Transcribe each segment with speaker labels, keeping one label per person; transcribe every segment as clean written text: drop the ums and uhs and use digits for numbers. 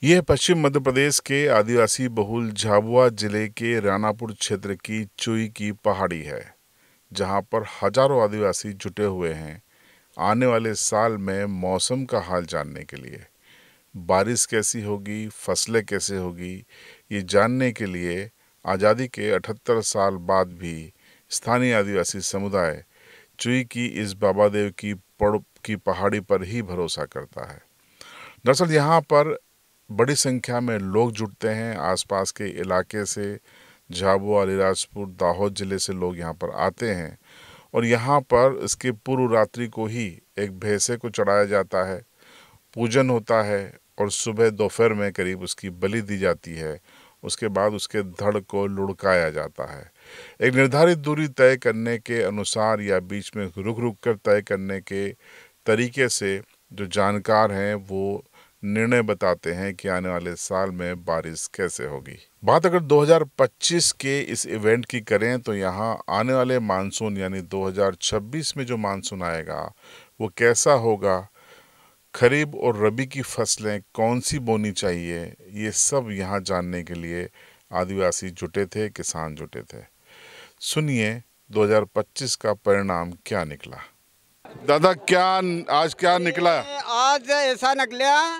Speaker 1: यह पश्चिम मध्य प्रदेश के आदिवासी बहुल झाबुआ जिले के रानापुर क्षेत्र की चुई की पहाड़ी है, जहां पर हजारों आदिवासी जुटे हुए हैं आने वाले साल में मौसम का हाल जानने के लिए। बारिश कैसी होगी, फसलें कैसे होगी, ये जानने के लिए आज़ादी के 78 साल बाद भी स्थानीय आदिवासी समुदाय चुई की इस बाबा देव की पहाड़ी पर ही भरोसा करता है। दरअसल यहाँ पर बड़ी संख्या में लोग जुटते हैं। आसपास के इलाके से झाबुआ, अलीराजपुर, दाहोद जिले से लोग यहाँ पर आते हैं और यहाँ पर इसके पूर्व रात्रि को ही एक भैंसे को चढ़ाया जाता है, पूजन होता है और सुबह दोपहर में करीब उसकी बलि दी जाती है। उसके बाद उसके धड़ को लुढ़काया जाता है। एक निर्धारित दूरी तय करने के अनुसार या बीच में रुक रुक कर तय करने के तरीके से जो जानकार हैं वो निर्णय बताते हैं कि आने वाले साल में बारिश कैसे होगी। बात अगर 2025 के इस इवेंट की करें तो यहाँ आने वाले मानसून यानी 2026 में जो मानसून आएगा वो कैसा होगा, खरीफ और रबी की फसलें कौन सी बोनी चाहिए, ये सब यहाँ जानने के लिए आदिवासी जुटे थे, किसान जुटे थे। सुनिए 2025 का परिणाम क्या निकला। दादा, आज क्या निकला?
Speaker 2: आज ऐसा निकला,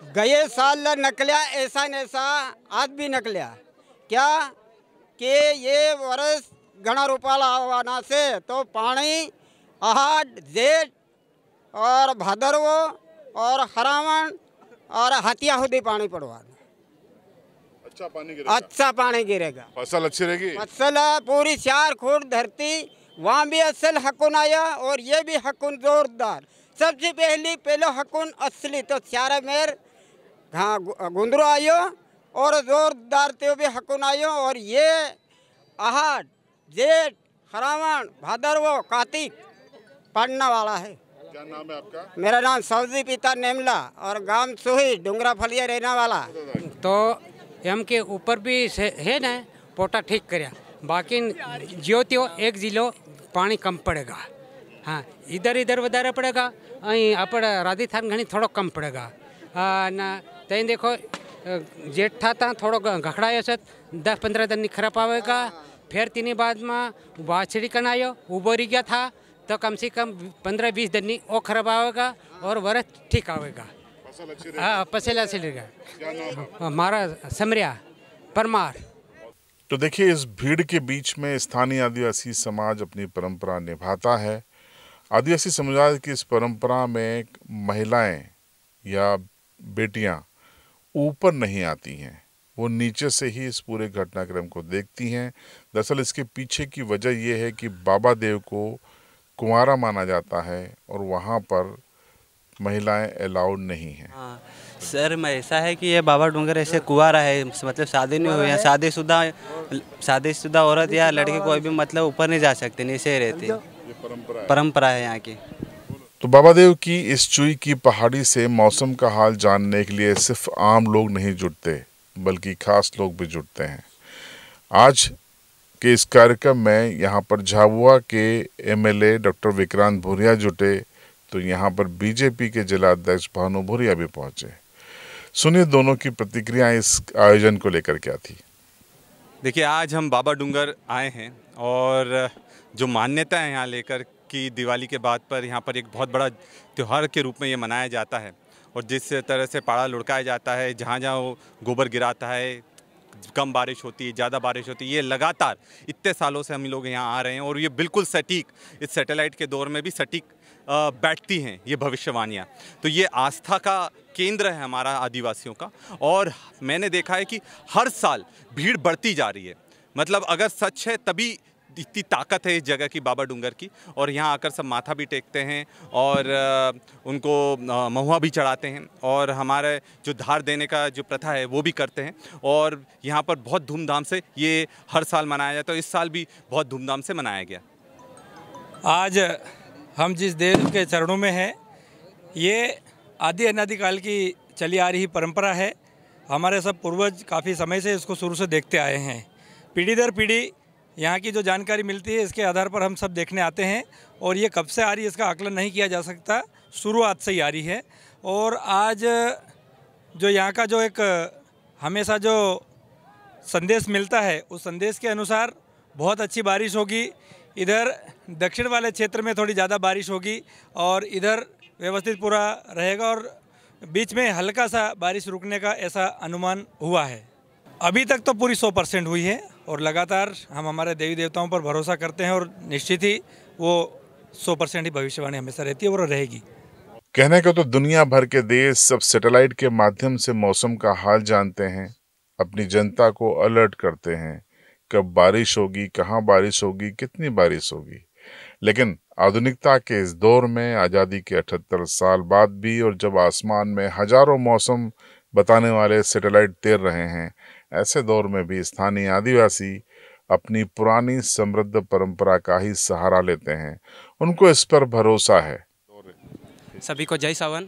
Speaker 2: गए साल निकला ऐसा न ऐसा आज भी निकला। क्या कि ये वर्ष घना रूपाला आना से तो पानी आहाड़, जेठ और भादरवो और हरावण और हथिया हुदी पानी पड़वा। अच्छा पानी गिरेगा,
Speaker 1: फसल अच्छी रहेगी।
Speaker 2: फसल पूरी 4 फुट धरती, वहाँ भी असल हकुन आया और ये भी हकुन जोरदार। सबसे पहले हकुन असली तो चारा मेर गुंदरो आयो और जोरदार ते भी हकुन आयो। और ये आहाड़, जेठ, हरावण, भादरवो, कार्तिक पड़ने वाला है।
Speaker 1: क्या नाम है आपका?
Speaker 2: मेरा नाम सौजी पिता नेमला और गांव सुही डुंगरा फलिया रहने वाला।
Speaker 3: तो एम के ऊपर भी है ना, पोटा ठीक करया, बाकी ज्योतियो एक जिलो पानी कम पड़ेगा। हाँ, इधर वधारे पड़ेगा, अँ अपने राजस्थान घनी थोड़ा कम पड़ेगा। ना तई देखो जेठ था थोड़ो घखड़ायो से 10-15 दिन खराब आवेगा। फिर तीनी बाद में बाछड़ी कन आयो उबोरी गया था तो कम से कम 15-20 दिन वो खराब आवेगा और वर्ष ठीक आवेगा। हाँ, पसेला से लेगा। हमारा समरिया परमार।
Speaker 1: तो देखिए, इस भीड़ के बीच में स्थानीय आदिवासी समाज अपनी परंपरा निभाता है। आदिवासी समुदाय की इस परंपरा में महिलाएं या बेटियां ऊपर नहीं आती हैं, वो नीचे से ही इस पूरे घटनाक्रम को देखती हैं। दरअसल इसके पीछे की वजह यह है कि बाबा देव को कुंवारा माना जाता है और वहाँ पर महिलाएं अलाउड नहीं हैं।
Speaker 4: हाँ सर, मैं ऐसा है कि ये बाबा डूंगर ऐसे कुंवारा है, मतलब शादी नहीं हुई है। शादीशुदा औरत या लड़की कोई भी मतलब ऊपर नहीं जा सकते, नीचे रहती है। परंपरा है यहाँ की।
Speaker 1: तो बाबा देव की इस चुई की पहाड़ी से मौसम का हाल जानने के लिए सिर्फ आम लोग नहीं जुटते, बल्कि खास लोग भी जुटते हैं। आज के इस कार्यक्रम में यहाँ पर झाबुआ के एमएलए डॉक्टर विक्रांत भूरिया जुटे, तो यहाँ पर बीजेपी के जिला अध्यक्ष भानु भूरिया भी पहुंचे। सुनिए दोनों की प्रतिक्रियाएं इस आयोजन को लेकर क्या थी।
Speaker 5: देखिए, आज हम बाबा डूंगर आए हैं और जो मान्यता है यहाँ लेकर कि दिवाली के बाद पर यहाँ पर एक बहुत बड़ा त्यौहार के रूप में ये मनाया जाता है और जिस तरह से पाड़ा लुढ़काया जाता है, जहाँ जहाँ वो गोबर गिराता है, कम बारिश होती है, ज़्यादा बारिश होती है, ये लगातार इतने सालों से हम लोग यहाँ आ रहे हैं और ये बिल्कुल सटीक, इस सैटेलाइट के दौर में भी सटीक बैठती हैं ये भविष्यवाणियाँ। तो ये आस्था का केंद्र है हमारा आदिवासियों का और मैंने देखा है कि हर साल भीड़ बढ़ती जा रही है। मतलब अगर सच है तभी इतनी ताकत है इस जगह की, बाबा डूंगर की। और यहाँ आकर सब माथा भी टेकते हैं और उनको महुआ भी चढ़ाते हैं और हमारे जो धार देने का जो प्रथा है वो भी करते हैं और यहाँ पर बहुत धूमधाम से ये हर साल मनाया जाता है। तो इस साल भी बहुत धूमधाम से मनाया गया।
Speaker 6: आज हम जिस देव के चरणों में हैं, ये आदि अनादिकाल की चली आ रही परंपरा है। हमारे सब पूर्वज काफ़ी समय से इसको शुरू से देखते आए हैं। पीढ़ी दर पीढ़ी यहाँ की जो जानकारी मिलती है इसके आधार पर हम सब देखने आते हैं और ये कब से आ रही है इसका आकलन नहीं किया जा सकता, शुरुआत से ही आ रही है। और आज जो यहाँ का जो एक हमेशा जो संदेश मिलता है, उस संदेश के अनुसार बहुत अच्छी बारिश होगी। इधर दक्षिण वाले क्षेत्र में थोड़ी ज़्यादा बारिश होगी और इधर व्यवस्थित पूरा रहेगा और बीच में हल्का सा बारिश रुकने का ऐसा अनुमान हुआ है। अभी तक तो पूरी 100% हुई है और लगातार हम हमारे देवी देवताओं पर भरोसा करते हैं और निश्चित ही वो 100% ही भविष्यवाणी हमेशा रहती है और रहेगी।
Speaker 1: कहने को तो दुनिया भर के देश सब सैटेलाइट के माध्यम से मौसम का हाल जानते हैं, अपनी जनता को अलर्ट करते हैं, कब बारिश होगी, कहाँ बारिश होगी, कितनी बारिश होगी। लेकिन आधुनिकता के इस दौर में, आज़ादी के 78 साल बाद भी, और जब आसमान में हजारों मौसम बताने वाले सैटेलाइट तैर रहे हैं, ऐसे दौर में भी स्थानीय आदिवासी अपनी पुरानी समृद्ध परंपरा का ही सहारा लेते हैं। उनको इस पर भरोसा है।
Speaker 7: सभी को जय सावन।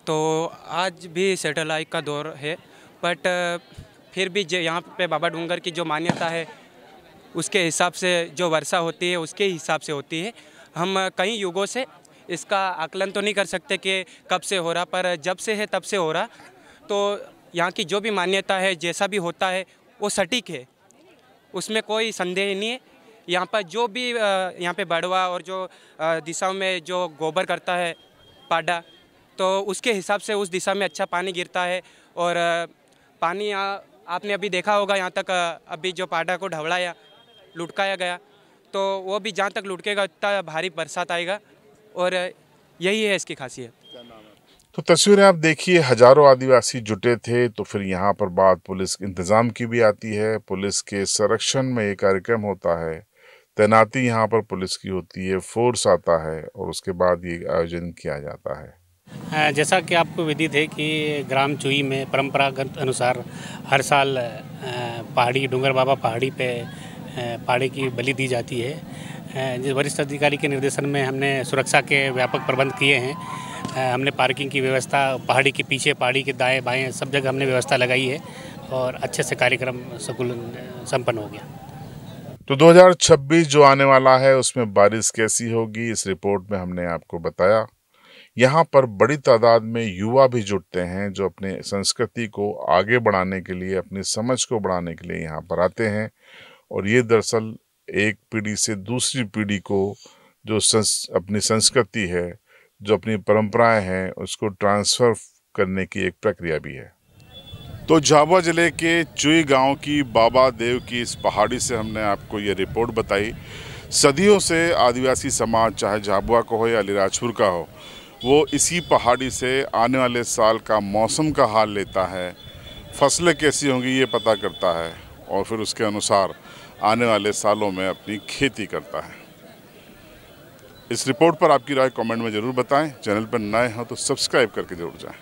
Speaker 7: तो आज भी सैटेलाइट का दौर है, बट फिर भी यहाँ पे बाबा डूंगर की जो मान्यता है उसके हिसाब से जो वर्षा होती है उसके हिसाब से होती है। हम कई युगों से इसका आकलन तो नहीं कर सकते कि कब से हो रहा, पर जब से है तब से हो रहा। तो यहाँ की जो भी मान्यता है, जैसा भी होता है वो सटीक है, उसमें कोई संदेह नहीं है। यहाँ पर जो भी यहाँ पे बड़वा और जो दिशाओं में जो गोबर करता है पाडा, तो उसके हिसाब से उस दिशा में अच्छा पानी गिरता है। और पानी आपने अभी देखा होगा, यहाँ तक अभी जो पाडा को ढवड़ाया लुढ़काया गया, तो वो भी जहाँ तक लुढ़केगा उतना भारी बरसात आएगा, और यही है इसकी खासियत।
Speaker 1: तो तस्वीरें आप देखिए, हजारों आदिवासी जुटे थे। तो फिर यहाँ पर बात पुलिस इंतजाम की भी आती है। पुलिस के संरक्षण में ये कार्यक्रम होता है, तैनाती यहाँ पर पुलिस की होती है, फोर्स आता है और उसके बाद ये आयोजन किया जाता है।
Speaker 8: जैसा कि आपको विदित है कि ग्राम चुई में परंपरागत अनुसार हर साल पहाड़ी डूंगर बाबा पहाड़ी पे पहाड़ी की बलि दी जाती है। जिस वरिष्ठ अधिकारी के निर्देशन में हमने सुरक्षा के व्यापक प्रबंध किए हैं। हमने पार्किंग की व्यवस्था पहाड़ी के पीछे, पहाड़ी के दाएं बाएं सब जगह हमने व्यवस्था लगाई है और अच्छे से कार्यक्रम संपन्न हो गया।
Speaker 1: तो 2026 जो आने वाला है उसमें बारिश कैसी होगी, इस रिपोर्ट में हमने आपको बताया। यहाँ पर बड़ी तादाद में युवा भी जुटते हैं जो अपने संस्कृति को आगे बढ़ाने के लिए, अपनी समझ को बढ़ाने के लिए यहाँ पर आते हैं। और ये दरअसल एक पीढ़ी से दूसरी पीढ़ी को जो अपनी संस्कृति है, जो अपनी परंपराएं हैं, उसको ट्रांसफ़र करने की एक प्रक्रिया भी है। तो झाबुआ जिले के चुई गांव की बाबा देव की इस पहाड़ी से हमने आपको ये रिपोर्ट बताई। सदियों से आदिवासी समाज, चाहे झाबुआ का हो या अलीराजपुर का हो, वो इसी पहाड़ी से आने वाले साल का मौसम का हाल लेता है, फसलें कैसी होंगी ये पता करता है और फिर उसके अनुसार आने वाले सालों में अपनी खेती करता है। इस रिपोर्ट पर आपकी राय कमेंट में ज़रूर बताएं। चैनल पर नए हो तो सब्सक्राइब करके जरूर जाएं।